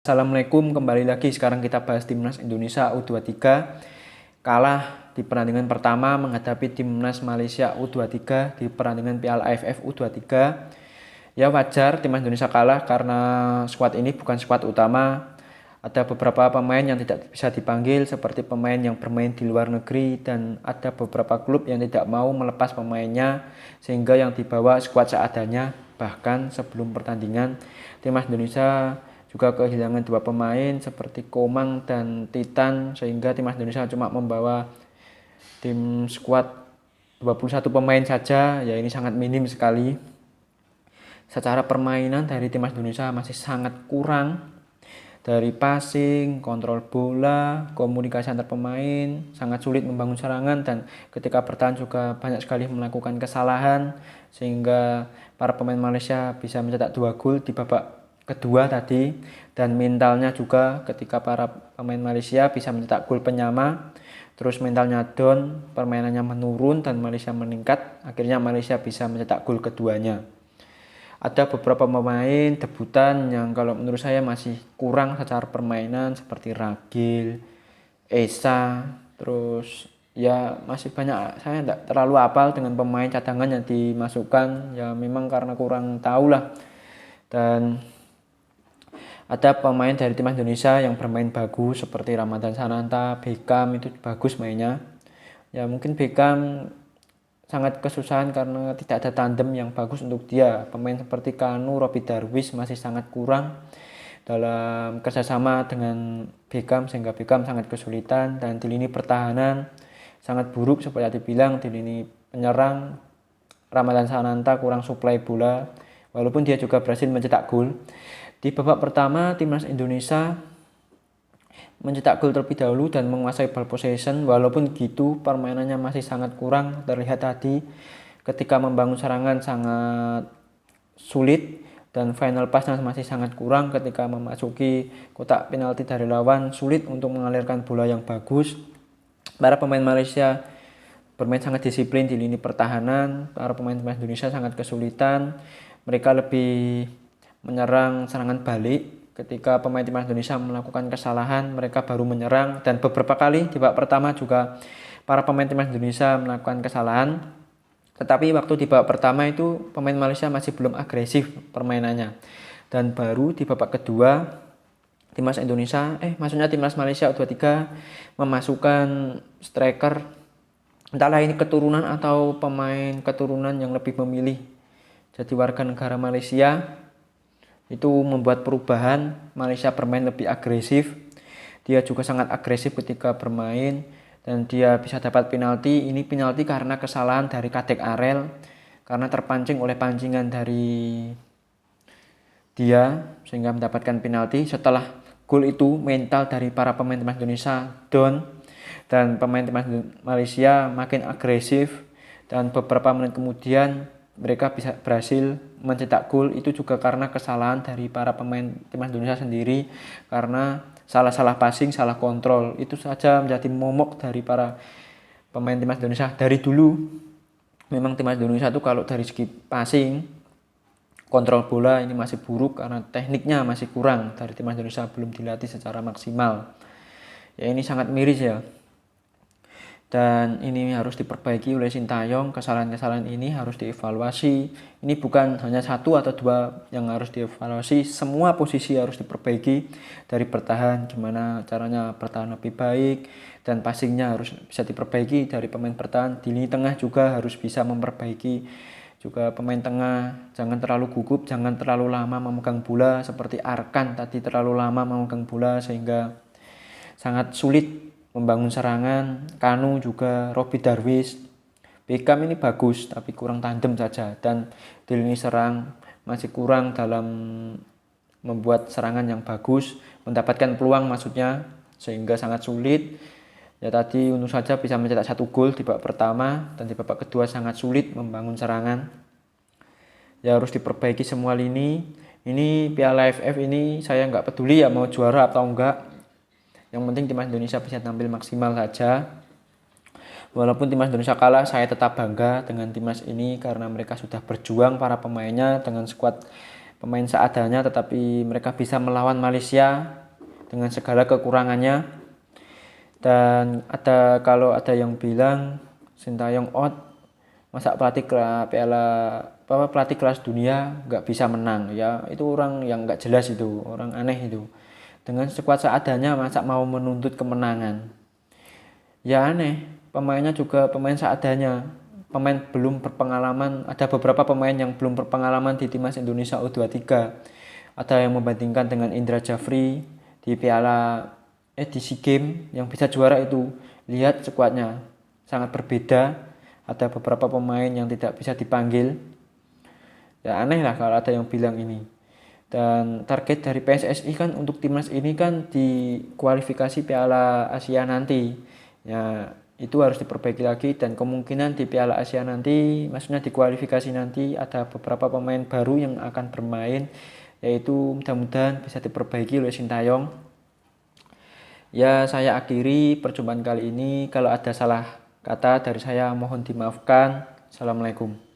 Assalamualaikum, kembali lagi. Sekarang kita bahas Timnas Indonesia U23 kalah di pertandingan pertama menghadapi Timnas Malaysia U23 di pertandingan Piala AFF U23. Ya wajar Timnas Indonesia kalah karena skuad ini bukan skuad utama. Ada beberapa pemain yang tidak bisa dipanggil seperti pemain yang bermain di luar negeri, dan ada beberapa klub yang tidak mau melepas pemainnya sehingga yang dibawa skuad seadanya. Bahkan sebelum pertandingan Timnas Indonesia juga kehilangan dua pemain seperti Komang dan Titan, sehingga Timnas Indonesia cuma membawa tim skuad 21 pemain saja. Ya ini sangat minim sekali. Secara permainan dari Timnas Indonesia masih sangat kurang. Dari passing, kontrol bola, komunikasi antar pemain, sangat sulit membangun serangan, dan ketika bertahan juga banyak sekali melakukan kesalahan sehingga para pemain Malaysia bisa mencetak 2 gol di babak kedua tadi. Dan mentalnya juga, ketika para pemain Malaysia bisa mencetak gol penyama, terus mentalnya down, permainannya menurun dan Malaysia meningkat, akhirnya Malaysia bisa mencetak gol keduanya. Ada beberapa pemain debutan yang kalau menurut saya masih kurang secara permainan seperti Ragil, Esa, terus ya masih banyak. Saya tidak terlalu hafal dengan pemain cadangan yang dimasukkan, ya memang karena kurang tahu lah. Dan ada pemain dari timnas Indonesia yang bermain bagus seperti Ramadhan Sananta, Beckham itu bagus mainnya. Ya mungkin Beckham sangat kesusahan karena tidak ada tandem yang bagus untuk dia. Pemain seperti Kanu, Robby Darwish masih sangat kurang dalam kerjasama dengan Beckham sehingga Beckham sangat kesulitan. Dan di lini pertahanan sangat buruk seperti dibilang. Di lini penyerang Ramadhan Sananta kurang suplai bola, walaupun dia juga berhasil mencetak gol. Di babak pertama timnas Indonesia mencetak gol terlebih dahulu dan menguasai ball possession. Walaupun gitu permainannya masih sangat kurang. Terlihat tadi ketika membangun serangan sangat sulit, dan final passnya masih sangat kurang. Ketika memasuki kotak penalti dari lawan sulit untuk mengalirkan bola yang bagus. Para pemain Malaysia bermain sangat disiplin di lini pertahanan. Para pemain Indonesia sangat kesulitan. Mereka lebih menyerang serangan balik. Ketika pemain timnas Indonesia melakukan kesalahan, mereka baru menyerang. Dan beberapa kali di babak pertama juga para pemain timnas Indonesia melakukan kesalahan. Tetapi waktu di babak pertama itu pemain Malaysia masih belum agresif permainannya. Dan baru di babak kedua timnas Malaysia U23 memasukkan striker, entahlah ini keturunan atau pemain keturunan yang lebih memilih jadi warga negara Malaysia. Itu membuat perubahan, Malaysia bermain lebih agresif. Dia juga sangat agresif ketika bermain dan dia bisa dapat penalti. Ini penalti karena kesalahan dari Kadek Arel, karena terpancing oleh pancingan dari dia sehingga mendapatkan penalti. Setelah gol itu mental dari para pemain timnas Indonesia down dan pemain timnas Malaysia makin agresif, dan beberapa menit kemudian mereka bisa berhasil mencetak gol. Itu juga karena kesalahan dari para pemain timnas Indonesia sendiri, karena salah passing, salah kontrol. Itu saja menjadi momok dari para pemain timnas Indonesia. Dari dulu memang timnas Indonesia itu kalau dari segi passing, kontrol bola ini masih buruk karena tekniknya masih kurang. Dari timnas Indonesia belum dilatih secara maksimal. Ya ini sangat miris ya. Dan ini harus diperbaiki oleh Sintayong. Kesalahan-kesalahan ini harus dievaluasi. Ini bukan hanya satu atau dua yang harus dievaluasi, semua posisi harus diperbaiki. Dari bertahan, gimana caranya bertahan lebih baik, dan passingnya harus bisa diperbaiki dari pemain bertahan. Di lini tengah juga harus bisa memperbaiki. Juga pemain tengah jangan terlalu gugup, jangan terlalu lama memegang bola. Seperti Arkan tadi terlalu lama memegang bola sehingga sangat sulit membangun serangan. Kanu juga, Robby Darwish, Beckham ini bagus tapi kurang tandem saja. Dan di lini serang masih kurang dalam membuat serangan yang bagus, mendapatkan peluang maksudnya, sehingga sangat sulit. Ya tadi untung saja bisa mencetak 1 gol di babak pertama, dan di babak kedua sangat sulit membangun serangan. Ya harus diperbaiki semua lini. Ini Piala AFF ini saya nggak peduli ya mau juara atau enggak. Yang penting timnas Indonesia bisa tampil maksimal saja. Walaupun timnas Indonesia kalah, saya tetap bangga dengan timnas ini karena mereka sudah berjuang para pemainnya dengan skuad pemain seadanya, tetapi mereka bisa melawan Malaysia dengan segala kekurangannya. Dan kalau ada yang bilang Sintayong out, masa pelatih kelas dunia nggak bisa menang, ya itu orang yang nggak jelas, itu orang aneh itu. Dengan skuad seadanya masa mau menuntut kemenangan, ya aneh. Pemainnya juga pemain seadanya, pemain belum berpengalaman. Ada beberapa pemain yang belum berpengalaman di timnas Indonesia U23. Ada yang membandingkan dengan Indra Jafri di di SEA Games yang bisa juara itu. Lihat skuadnya sangat berbeda. Ada beberapa pemain yang tidak bisa dipanggil. Ya aneh lah kalau ada yang bilang ini. Dan target dari PSSI kan untuk timnas ini kan di kualifikasi Piala Asia nanti. Ya itu harus diperbaiki lagi, dan kemungkinan di Piala Asia nanti, maksudnya di kualifikasi nanti, ada beberapa pemain baru yang akan bermain, yaitu mudah-mudahan bisa diperbaiki oleh Sintayong. Ya saya akhiri perjumpaan kali ini. Kalau ada salah kata dari saya mohon dimaafkan. Assalamualaikum.